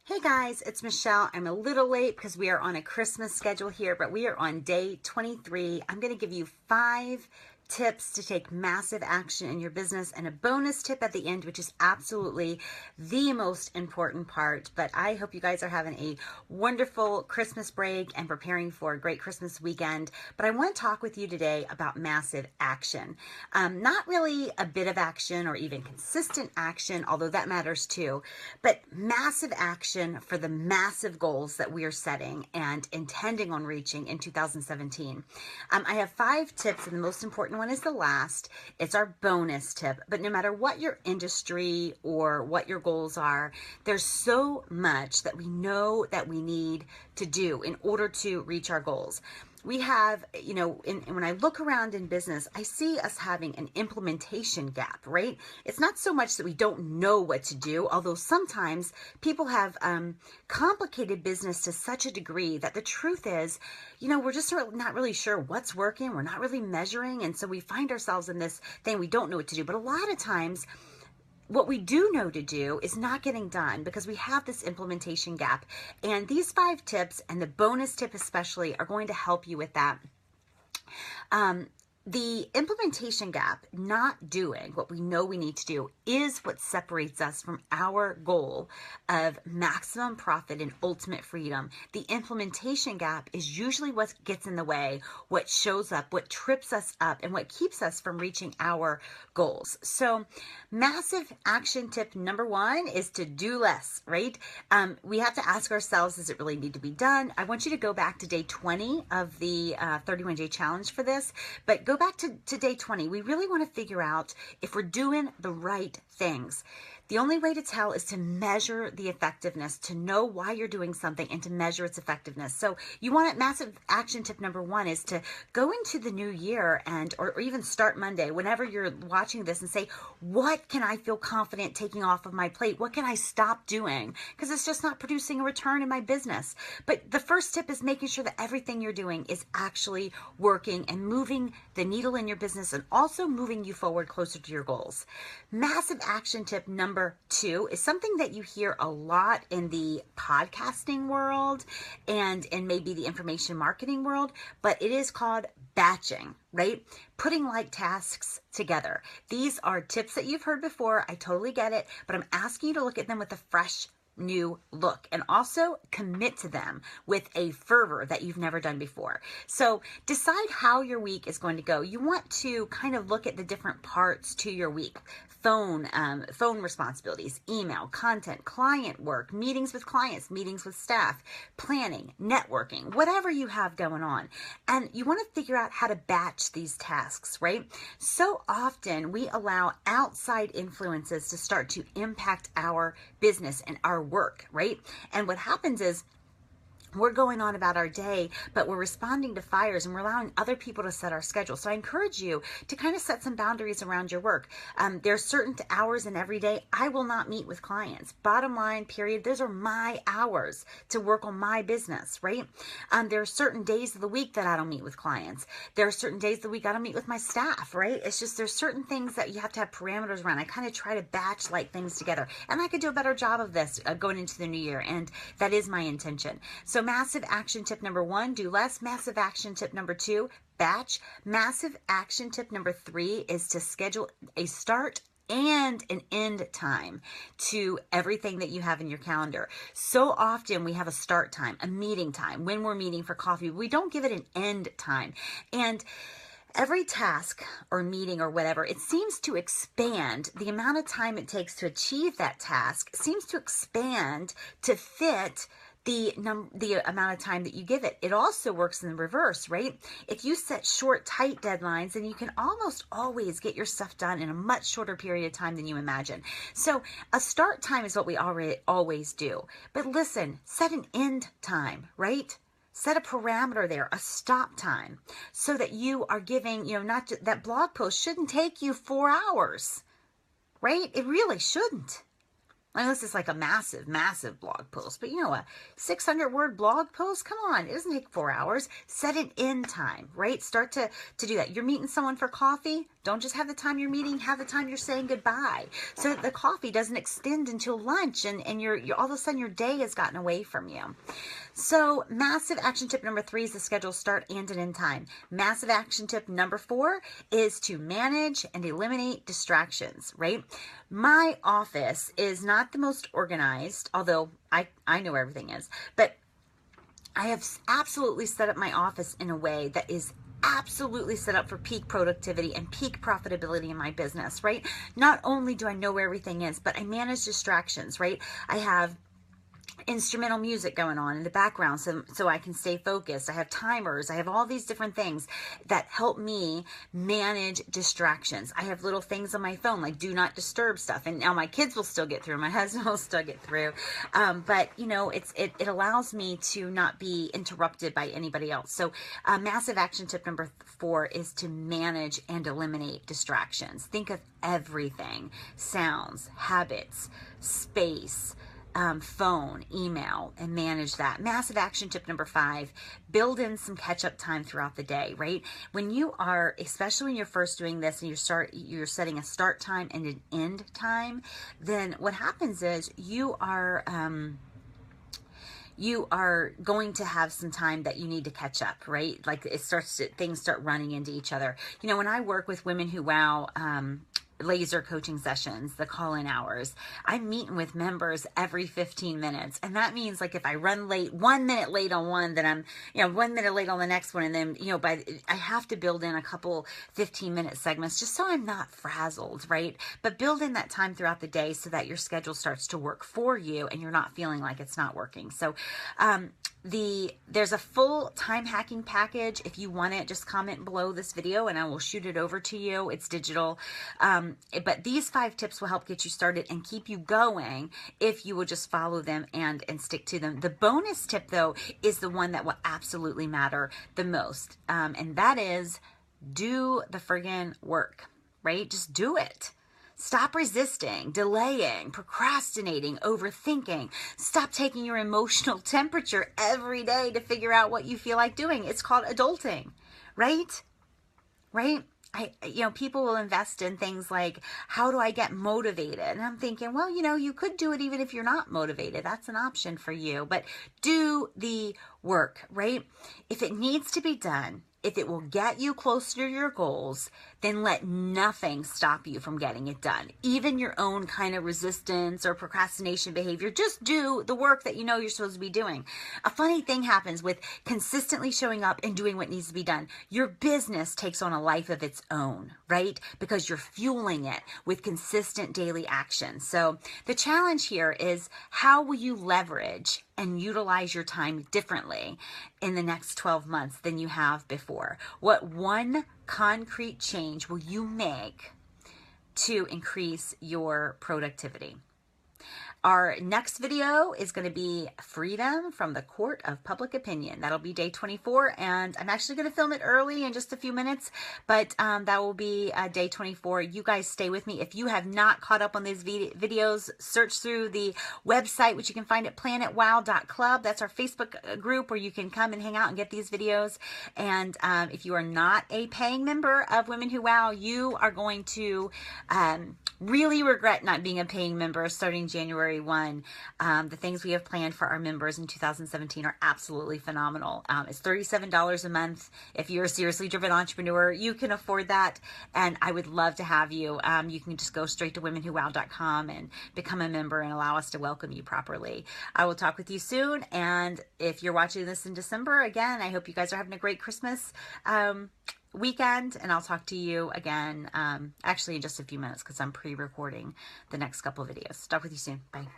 Hey guys, it's Michelle. I'm a little late because we are on a Christmas schedule here, but we are on day 23. I'm going to give you 5 tips to take massive action in your business and a bonus tip at the end, which is absolutely the most important part. But I hope you guys are having a wonderful Christmas break and preparing for a great Christmas weekend. But I want to talk with you today about massive action. Not really a bit of action or even consistent action, although that matters too, but massive action for the massive goals that we are setting and intending on reaching in 2017. I have 5 tips, and the most important one is the last. It's our bonus tip. But no matter what your industry or what your goals are, there's so much that we know that we need to do in order to reach our goals. We have, when I look around in business, I see us having an implementation gap, right? It's not so much that we don't know what to do, although sometimes people have complicated business to such a degree that the truth is, we're just not really sure what's working. We're not really measuring. And so we find ourselves in this thing we don't know what to do. But a lot of times, what we do know to do is not getting done because we have this implementation gap. And these 5 tips, and the bonus tip especially, are going to help you with that. The implementation gap, not doing what we know we need to do, is what separates us from our goal of maximum profit and ultimate freedom. The implementation gap is usually what gets in the way, what shows up, what trips us up, and what keeps us from reaching our goals. So massive action tip number 1 is to do less, right? We have to ask ourselves, does it really need to be done? I want you to go back to day 20 of the 31-day challenge for this, but go back to day 20. We really want to figure out if we're doing the right things. The only way to tell is to measure the effectiveness, to know why you're doing something and to measure its effectiveness. So you want it. Massive action tip number 1 is to go into the new year or even start Monday, whenever you're watching this, and say, what can I feel confident taking off of my plate? What can I stop doing? Because it's just not producing a return in my business. But the first tip is making sure that everything you're doing is actually working and moving the needle in your business and also moving you forward closer to your goals. Massive action tip number 2 is something that you hear a lot in the podcasting world and in maybe the information marketing world, but it is called batching, right? Putting like tasks together. These are tips that you've heard before. I totally get it, but I'm asking you to look at them with a fresh new look and also commit to them with a fervor that you've never done before. So decide how your week is going to go. You want to kind of look at the different parts to your week. Phone responsibilities, email, content, client work, meetings with clients, meetings with staff, planning, networking, whatever you have going on. And you want to figure out how to batch these tasks, right? So often we allow outside influences to start to impact our business and our work, right? And what happens is we're going on about our day, but we're responding to fires and we're allowing other people to set our schedule. So I encourage you to kind of set some boundaries around your work. There are certain hours in every day I will not meet with clients. Bottom line, period. Those are my hours to work on my business, right? There are certain days of the week that I don't meet with clients. There are certain days of the week I don't meet with my staff, right? It's just there's certain things that you have to have parameters around. I kind of try to batch like things together, and I could do a better job of this going into the new year, and that is my intention. So massive action tip number 1, do less. Massive action tip number 2, batch. Massive action tip number 3 is to schedule a start and an end time to everything that you have in your calendar. So often we have a start time, a meeting time, when we're meeting for coffee. We don't give it an end time. And every task or meeting or whatever, it seems to expand. The amount of time it takes to achieve that task seems to expand to fit the amount of time that you give it. It also works in the reverse, right? If you set short, tight deadlines, then you can almost always get your stuff done in a much shorter period of time than you imagine. So a start time is what we always do. But listen, set an end time, right? Set a parameter there, a stop time, so that you are giving, not that blog post shouldn't take you 4 hours, right? It really shouldn't. Unless it's like a massive, massive blog post. But a 600-word blog post, come on, it doesn't take 4 hours. Set an end time, right? Start to do that. You're meeting someone for coffee. Don't just have the time you're meeting, have the time you're saying goodbye. So that the coffee doesn't extend until lunch and you're all of a sudden your day has gotten away from you. So massive action tip number 3 is the schedule start and an end time. Massive action tip number 4 is to manage and eliminate distractions, right? My office is not the most organized, although I know where everything is, but I have absolutely set up my office in a way that is absolutely set up for peak productivity and peak profitability in my business, right? Not only do I know where everything is, but I manage distractions, right? I have instrumental music going on in the background so I can stay focused. I have timers. I have all these different things that help me manage distractions. I have little things on my phone like do not disturb stuff. And now my kids will still get through. My husband will still get through. But it allows me to not be interrupted by anybody else. So massive action tip number 4 is to manage and eliminate distractions. Think of everything: sounds, habits, space, phone, email, and manage that. Massive action tip number 5, build in some catch-up time throughout the day, right? When you are, especially when you're first doing this and you're setting a start time and an end time, then what happens is you are going to have some time that you need to catch up, right? Like things start running into each other. When I work with Women Who Wow, laser coaching sessions, the call-in hours, I'm meeting with members every 15 minutes. And that means like if I run late, 1 minute late on one, then I'm, 1 minute late on the next one. And then, I have to build in a couple 15-minute segments just so I'm not frazzled, right? But build in that time throughout the day so that your schedule starts to work for you and you're not feeling like it's not working. So, there's a full time hacking package. If you want it, just comment below this video and I will shoot it over to you. It's digital. But these 5 tips will help get you started and keep you going if you will just follow them and stick to them. The bonus tip though is the one that will absolutely matter the most. And that is do the friggin' work, right? Just do it. Stop resisting, delaying, procrastinating, overthinking. Stop taking your emotional temperature every day to figure out what you feel like doing. It's called adulting, right? Right? People will invest in things like, how do I get motivated? And I'm thinking, well, you could do it even if you're not motivated. That's an option for you, but do the work, right? If it needs to be done, if it will get you closer to your goals, then let nothing stop you from getting it done. Even your own kind of resistance or procrastination behavior, just do the work that you're supposed to be doing. A funny thing happens with consistently showing up and doing what needs to be done. Your business takes on a life of its own, right? Because you're fueling it with consistent daily action. So the challenge here is, how will you leverage and utilize your time differently in the next 12 months than you have before? What one concrete change will you make to increase your productivity? Our next video is going to be freedom from the court of public opinion. That'll be day 24, and I'm actually going to film it early in just a few minutes, but that will be day 24. You guys stay with me. If you have not caught up on these videos, search through the website, which you can find at PlanetWOW.club. That's our Facebook group where you can come and hang out and get these videos. And if you are not a paying member of Women Who Wow, you are going to really regret not being a paying member starting January 1. The things we have planned for our members in 2017 are absolutely phenomenal. It's $37 a month. If you're a seriously driven entrepreneur, you can afford that, and I would love to have you. You can just go straight to womenwhowow.com and become a member and allow us to welcome you properly. I will talk with you soon, and if you're watching this in December, again, I hope you guys are having a great Christmas weekend, and I'll talk to you again actually in just a few minutes because I'm pre-recording the next couple of videos. Talk with you soon. Bye.